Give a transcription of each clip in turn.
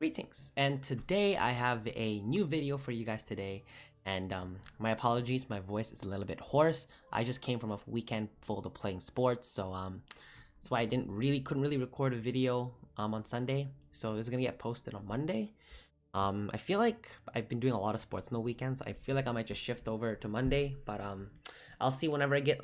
Greetings, and today I have a new video for you guys today. And my apologies, my voice is a little bit hoarse. I just came from a weekend full of playing sports, so that's why I couldn't really record a video on Sunday. So this is gonna get posted on Monday. I feel like I've been doing a lot of sports on the weekends. I feel like I might just shift over to Monday, but I'll see whenever I get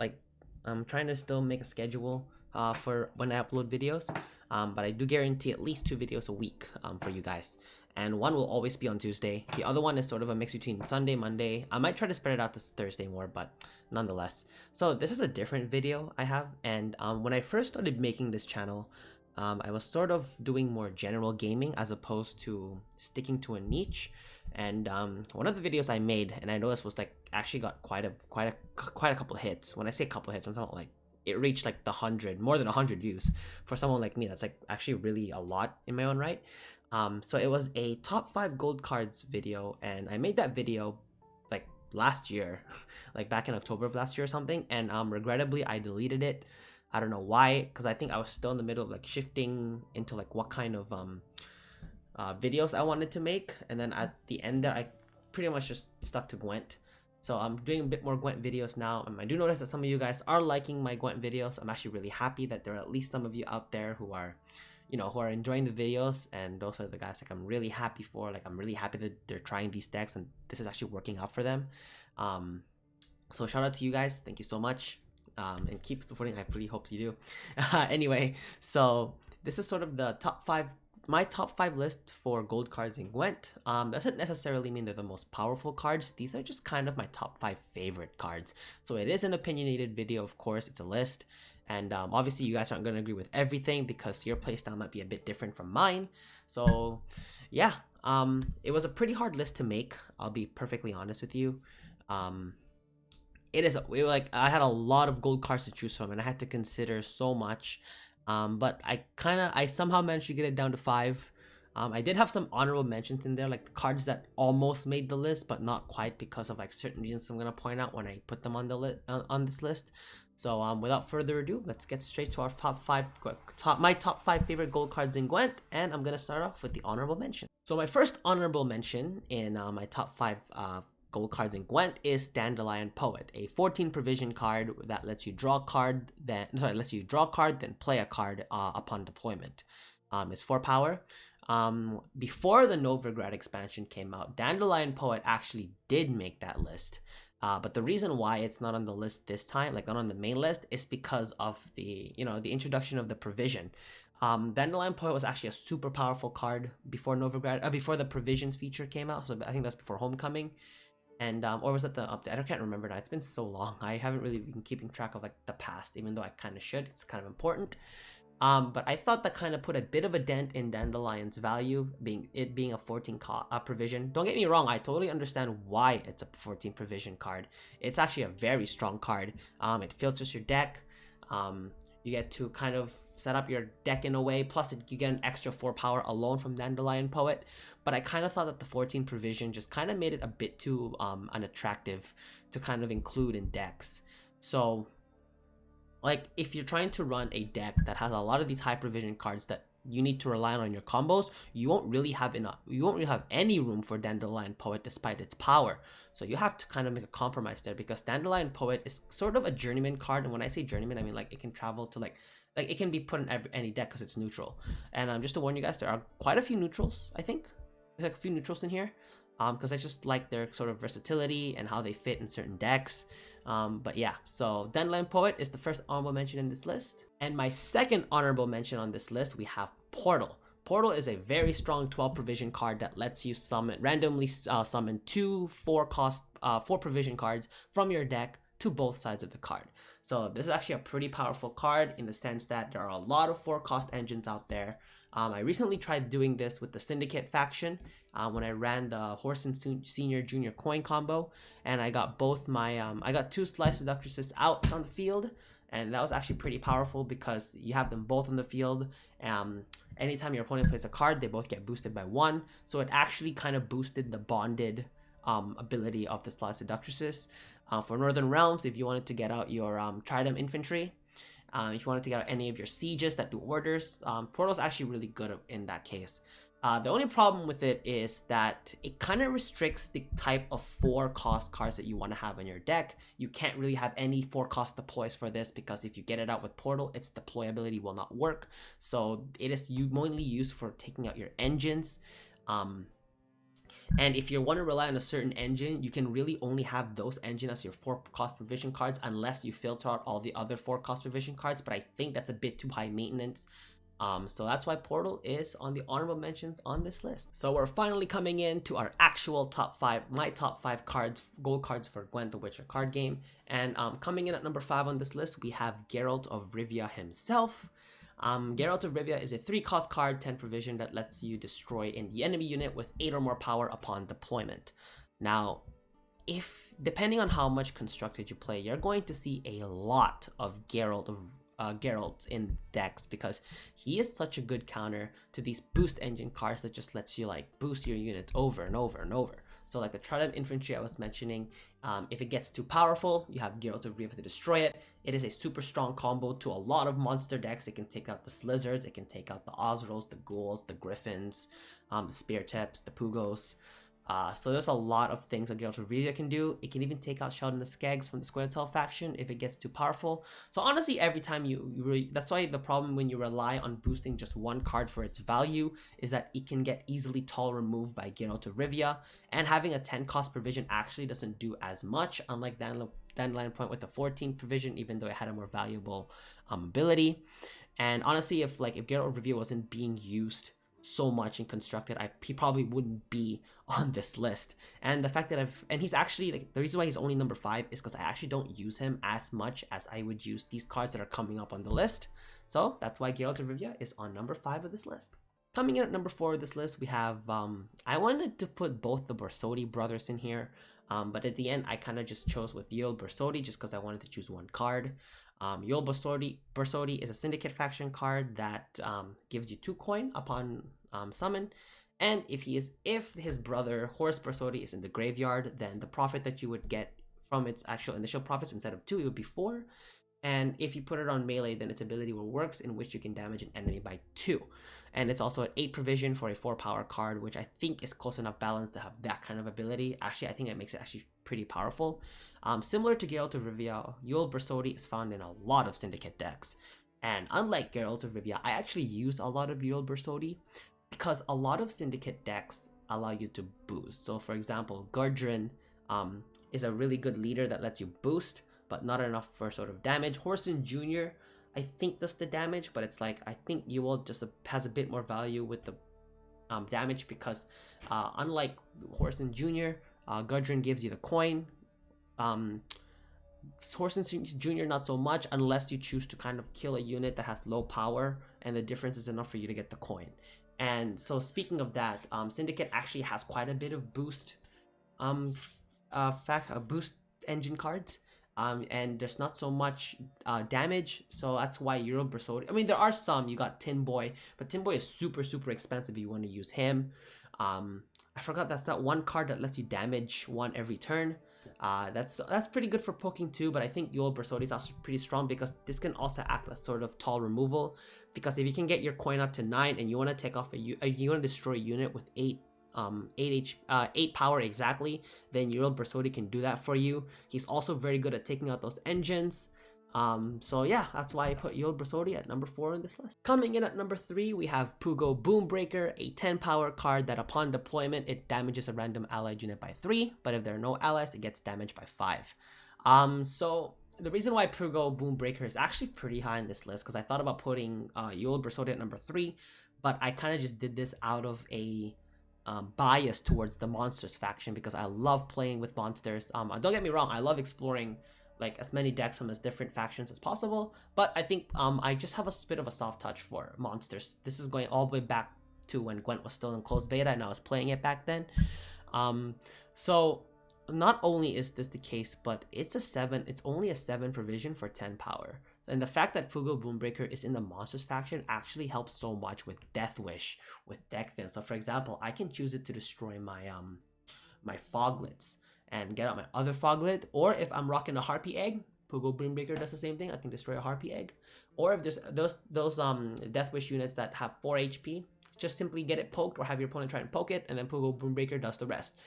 I'm trying to still make a schedule for when I upload videos. But I do guarantee at least 2 videos a week for you guys. And one will always be on Tuesday. The other one is sort of a mix between Sunday, Monday. I might try to spread it out to Thursday more, but nonetheless. So this is a different video I have. And when I first started making this channel, I was sort of doing more general gaming as opposed to sticking to a niche. And one of the videos I made, and I noticed was actually got quite a couple of hits. When I say couple of hits, I'm talking like it reached like more than 100 views. For someone like me, that's like actually really a lot in my own right. So it was a top 5 gold cards video, and I made that video like last year, like back in October of last year or something, and regrettably I deleted it. I don't know why, because I think I was still in the middle of like shifting into like what kind of videos I wanted to make, and then at the end there I pretty much just stuck to Gwent. So I'm doing a bit more Gwent videos now, and I do notice that some of you guys are liking my Gwent videos. I'm actually really happy that there are at least some of you out there who are, who are enjoying the videos, and those are the guys like I'm really happy for. Like I'm really happy that they're trying these decks and this is actually working out for them. So shout out to you guys, thank you so much, and keep supporting. I really hope you do. Anyway, so this is sort of the my top 5 list for gold cards in Gwent. Doesn't necessarily mean they're the most powerful cards. These are just kind of my top 5 favorite cards. So it is an opinionated video, of course. It's a list, and obviously you guys aren't going to agree with everything because your playstyle might be a bit different from mine. So yeah, it was a pretty hard list to make, I'll be perfectly honest with you. I had a lot of gold cards to choose from, and I had to consider so much. But I somehow managed to get it down to 5. I did have some honorable mentions in there, like the cards that almost made the list but not quite because of like certain reasons I'm gonna point out when I put them on the on this list. So without further ado, let's get straight to our my top 5 favorite gold cards in Gwent, and I'm gonna start off with the honorable mention. So my first honorable mention in my top 5 gold cards in Gwent is Dandelion Poet, a 14 provision card that lets you draw a card, then play a card upon deployment. It's 4 power. Before the Novigrad expansion came out, Dandelion Poet actually did make that list. But the reason why it's not on the list this time, like not on the main list, is because of the introduction of the provision. Dandelion Poet was actually a super powerful card before before the provisions feature came out. So I think that's before Homecoming. And or was it the update? I can't remember now. It's been so long. I haven't really been keeping track of like the past, even though I kind of should. It's kind of important. But I thought that kind of put a bit of a dent in Dandelion's value, being a 14 provision. Don't get me wrong, I totally understand why it's a 14 provision card. It's actually a very strong card. It filters your deck. You get to kind of set up your deck in a way, plus you get an extra 4 power alone from Dandelion Poet. But I kind of thought that the 14 provision just kind of made it a bit too unattractive to kind of include in decks. So like if you're trying to run a deck that has a lot of these high provision cards that you need to rely on your combos, you won't really have any room for Dandelion Poet despite its power. So you have to kind of make a compromise there, because Dandelion Poet is sort of a journeyman card, and when I say journeyman, I mean like it can travel to like it can be put in any deck because it's neutral. And just to warn you guys, there are quite a few neutrals. I think there's like a few neutrals in here, because I just like their sort of versatility and how they fit in certain decks. But yeah, so Dandelion Poet is the first honorable mention in this list. And my second honorable mention on this list, we have Portal. Portal is a very strong 12 provision card that lets you randomly summon 2 4 provision cards from your deck to both sides of the card. So this is actually a pretty powerful card in the sense that there are a lot of 4 cost engines out there. I recently tried doing this with the Syndicate faction when I ran the Horse and Senior Junior coin combo, and I got both my I got 2 Slice Seductresses out on the field, and that was actually pretty powerful because you have them both on the field. Anytime your opponent plays a card, they both get boosted by 1, so it actually kind of boosted the bonded ability of the Slice Seductresses. For Northern Realms, if you wanted to get out your Trident Infantry, If you want to take out any of your sieges that do orders, Portal's actually really good in that case. The only problem with it is that it kind of restricts the type of 4-cost cards that you want to have in your deck. You can't really have any 4-cost deploys for this, because if you get it out with Portal, its deployability will not work. So it is mainly used for taking out your engines. And if you want to rely on a certain engine, you can really only have those engine as your 4-cost provision cards, unless you filter out all the other 4-cost provision cards. But I think that's a bit too high maintenance. So that's why Portal is on the honorable mentions on this list. So we're finally coming in to our actual top 5, my top 5 cards, gold cards for Gwent the Witcher card game. And coming in at number 5 on this list, we have Geralt of Rivia himself. Geralt of Rivia is a 3-cost card, 10 provision, that lets you destroy the enemy unit with 8 or more power upon deployment. Now, depending on how much constructed you play, you're going to see a lot of Geralt in decks, because he is such a good counter to these boost engine cards that just lets you like boost your units over and over and over. So like the Trident Infantry I was mentioning, if it gets too powerful, you have Geralt of Rivia to destroy it. It is a super strong combo to a lot of monster decks. It can take out the Slizzards, it can take out the Ozrils, the Ghouls, the Griffins, the Spear Tips, the Pugos. So there's a lot of things that Geralt of Rivia can do. It can even take out Sheldon the Skeggs from the Squirtle faction if it gets too powerful. So honestly, every time that's why the problem when you rely on boosting just one card for its value is that it can get easily tall removed by Geralt of Rivia, and having a 10-cost provision actually doesn't do as much, unlike Dandelion Point with the 14 provision, even though it had a more valuable ability. And honestly, if Geralt of Rivia wasn't being used so much and constructed, he probably wouldn't be on this list. And the fact that he's actually the reason why he's only number 5 is because I actually don't use him as much as I would use these cards that are coming up on the list. So that's why Geralt of Rivia is on number 5 of this list. Coming in at number 4 of this list, we have I wanted to put both the Borsodi brothers in here, but at the end I kind of just chose with Yoel Borsodi just because I wanted to choose one card. Yoel Borsodi is a Syndicate faction card that gives you 2 coin upon summon, and if his brother Horus Borsodi is in the graveyard, then the profit that you would get from its actual initial profits, instead of 2, it would be 4. And if you put it on melee, then its ability will works, in which you can damage an enemy by 2. And it's also an 8 provision for a 4 power card, which I think is close enough balance to have that kind of ability. Actually, I think it makes it actually pretty powerful. Similar to Geralt of Rivia, Yoel Borsodi is found in a lot of Syndicate decks. And unlike Geralt of Rivia, I actually use a lot of Yoel Borsodi because a lot of Syndicate decks allow you to boost. So for example, Gudrun is a really good leader that lets you boost, but not enough for sort of damage. Horson Jr. I think does the damage, but it's like, I think Yoel just has a bit more value with the damage, because unlike Horson Jr., Gudrun gives you the coin. Horson Jr. not so much, unless you choose to kind of kill a unit that has low power, and the difference is enough for you to get the coin. And so speaking of that, Syndicate actually has quite a bit of boost boost engine cards. And there's not so much damage, so that's why Yoel Borsodi. I mean, there are some. You got Tin Boy, but Tin Boy is super if you want to use him. I forgot that's that one card that lets you damage 1 every turn. That's pretty good for poking too, but I think Yoel Borsodi is also pretty strong because this can also act as sort of tall removal. Because if you can get your coin up to 9 and you want to take off you want to destroy a unit with 8 power exactly, then Yoel Borsodi can do that for you. He's also very good at taking out those engines. So yeah, that's why I put Yoel Borsodi at number 4 on this list. Coming in at number 3, we have Pogo Boombreaker, a 10 power card that upon deployment, it damages a random allied unit by 3, but if there are no allies, it gets damaged by 5. So the reason why Pogo Boombreaker is actually pretty high on this list, because I thought about putting Yoel Borsodi at number 3, but I kind of just did this out of a bias towards the monsters faction, because I love playing with monsters. Don't get me wrong, I love exploring like as many decks from as different factions as possible, but I think I just have a bit of a soft touch for monsters. This is going all the way back to when Gwent was still in closed beta and I was playing it back then. So not only is this the case, but it's only a 7 provision for 10 power. And the fact that Pogo Boombreaker is in the Monsters faction actually helps so much with Death Wish, with deck thin. So for example, I can choose it to destroy my my Foglets and get out my other Foglet, or if I'm rocking a Harpy Egg, Pogo Boombreaker does the same thing. I can destroy a Harpy Egg. Or if there's those Death Wish units that have 4 HP, just simply get it poked or have your opponent try and poke it, and then Pogo Boombreaker does the rest.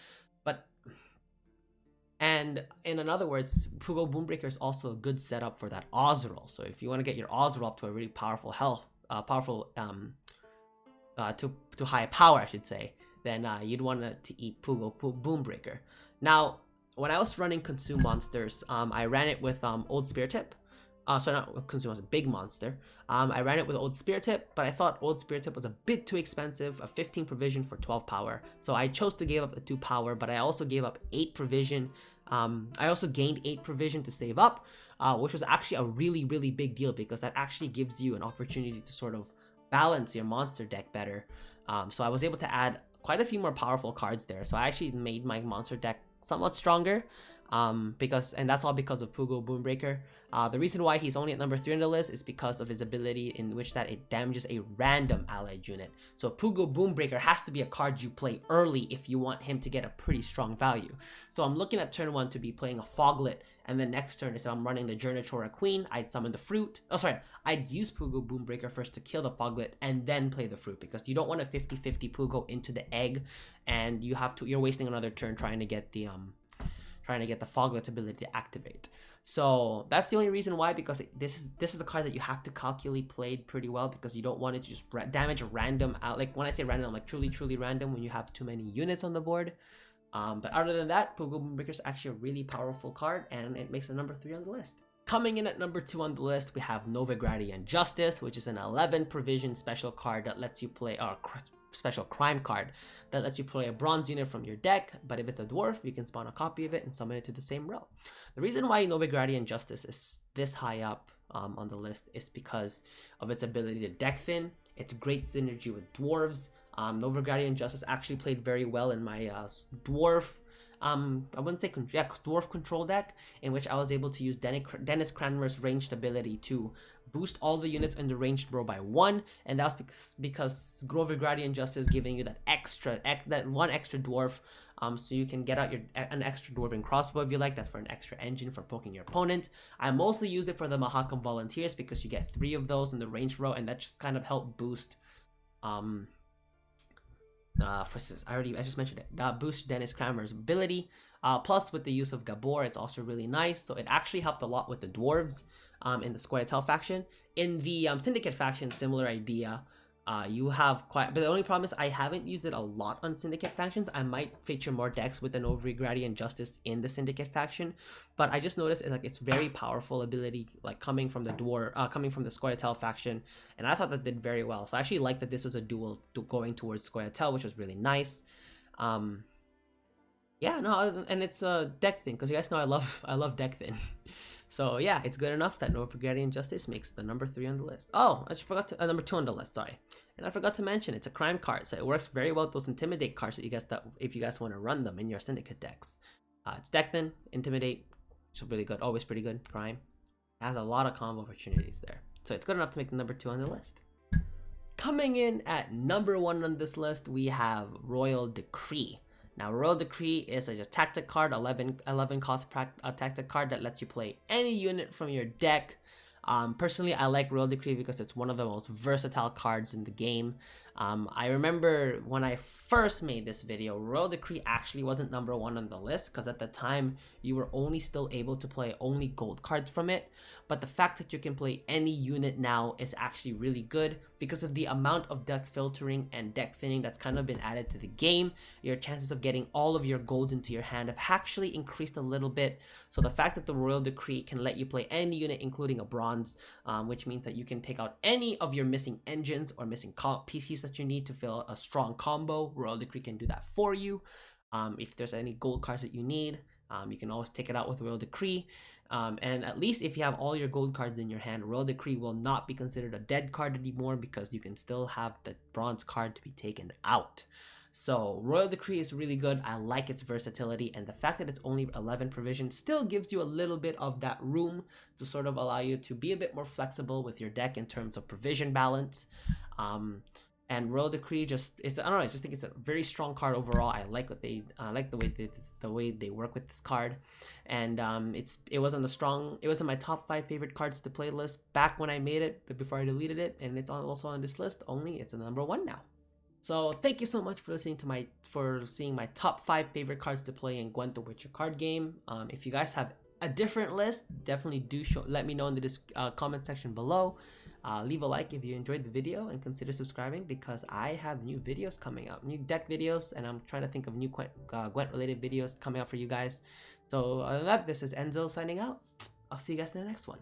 And in other words, Pogo Boombreaker is also a good setup for that Oz roll. So if you want to get your Oz roll up to a really powerful to high power, I should say, then you'd want to eat Pogo Boombreaker. Now, when I was running Consume Monsters, I ran it with Old Spear Tip. Sorry, not Consume Monster, Big Monster. I ran it with Old Spear Tip, but I thought Old Spear Tip was a bit too expensive, a 15 provision for 12 power. So I chose to give up a 2 power, but I also gave up 8 provision. I also gained 8 provision to save up, which was actually a really, really big deal because that actually gives you an opportunity to sort of balance your monster deck better. So I was able to add quite a few more powerful cards there. So I actually made my monster deck somewhat stronger. And that's all because of Pogo Boombreaker. The reason why he's only at number 3 on the list is because of his ability in which that it damages a random allied unit. So Pogo Boombreaker has to be a card you play early if you want him to get a pretty strong value. So I'm looking at turn 1 to be playing a Foglet, and then next turn, if I'm running the Journatora Queen, I'd summon the Fruit. I'd use Pogo Boombreaker first to kill the Foglet and then play the Fruit, because you don't want a 50-50 Pogo into the egg, and you're wasting another turn trying to get the Foglet's ability to activate. So that's the only reason why, because this is a card that you have to calculate played pretty well, because you don't want it to just damage random out. Like when I say random, like truly random when you have too many units on the board. But other than that, Pogo Boombreaker is actually a really powerful card, and it makes it number 3 on the list. Coming in at number 2 on the list, we have Novigrad Justice, which is an 11 provision special card that lets you play special crime card that lets you play a bronze unit from your deck, but if it's a dwarf, you can spawn a copy of it and summon it to the same row. The reason why Novigrad Justice is this high up on the list is because of its ability to deck thin. It's great synergy with dwarves. Novigrad Justice actually played very well in my dwarf dwarf control deck, in which I was able to use Dennis Cranmer's ranged ability to boost all the units in the ranged row by 1, and that was because Novigrad Justice giving you that one extra dwarf, so you can get out an extra dwarven crossbow if you like. That's for an extra engine for poking your opponent. I mostly used it for the Mahakam Volunteers because you get 3 of those in the ranged row, and that just kind of helped boost I just mentioned it. Boost Dennis Cranmer's ability. Plus, with the use of Gabor, it's also really nice. So it actually helped a lot with the dwarves in the Scoia'tael faction. In the Syndicate faction, similar idea. You have but the only problem is I haven't used it a lot on Syndicate factions. I might feature more decks with the Novigrad Justice in the Syndicate faction, but I just noticed it's very powerful ability, like coming from the Scoia'tael faction, and I thought that did very well. So I actually like that this was a duel going towards Scoia'tael, which was really nice. And it's a deck thing, because you guys know I love deck thin. So yeah, it's good enough that Novigrad Justice makes the number 3 on the list. Oh, I just forgot to number 2 on the list. Sorry, and I forgot to mention it's a crime card, so it works very well with those Intimidate cards if you guys want to run them in your Syndicate decks. It's deck thin, Intimidate, it's really good, always pretty good. Crime has a lot of combo opportunities there, so it's good enough to make the number 2 on the list. Coming in at number 1 on this list, we have Royal Decree. Now, Royal Decree is a tactic card, 11 cost tactic card that lets you play any unit from your deck. Personally, I like Royal Decree because it's one of the most versatile cards in the game. I remember when I first made this video, Royal Decree actually wasn't number 1 on the list because at the time you were only still able to play only gold cards from it. But the fact that you can play any unit now is actually really good because of the amount of deck filtering and deck thinning that's kind of been added to the game. Your chances of getting all of your golds into your hand have actually increased a little bit. So the fact that the Royal Decree can let you play any unit, including a bronze, which means that you can take out any of your missing engines or missing PCs that you need to fill a strong combo. Royal Decree can do that for you. If there's any gold cards that you need, you can always take it out with Royal Decree. And at least if you have all your gold cards in your hand, Royal Decree will not be considered a dead card anymore because you can still have the bronze card to be taken out. So Royal Decree is really good. I like its versatility, and the fact that it's only 11 provision still gives you a little bit of that room to sort of allow you to be a bit more flexible with your deck in terms of provision balance. And Royal Decree just I don't know, I just think it's a very strong card overall. I like what they like the way they work with this card, and it was on my top 5 favorite cards to play list back when I made it, but before I deleted it, and it's also on this list. Only it's a number 1 now. So thank you so much for listening to seeing my top 5 favorite cards to play in Gwent the Witcher card game. If you guys have a different list, definitely let me know in the comment section below. Leave a like if you enjoyed the video, and consider subscribing because I have new videos coming out, new deck videos, and I'm trying to think of new Gwent related videos coming out for you guys. So other than that, this is Enzo signing out. I'll see you guys in the next one.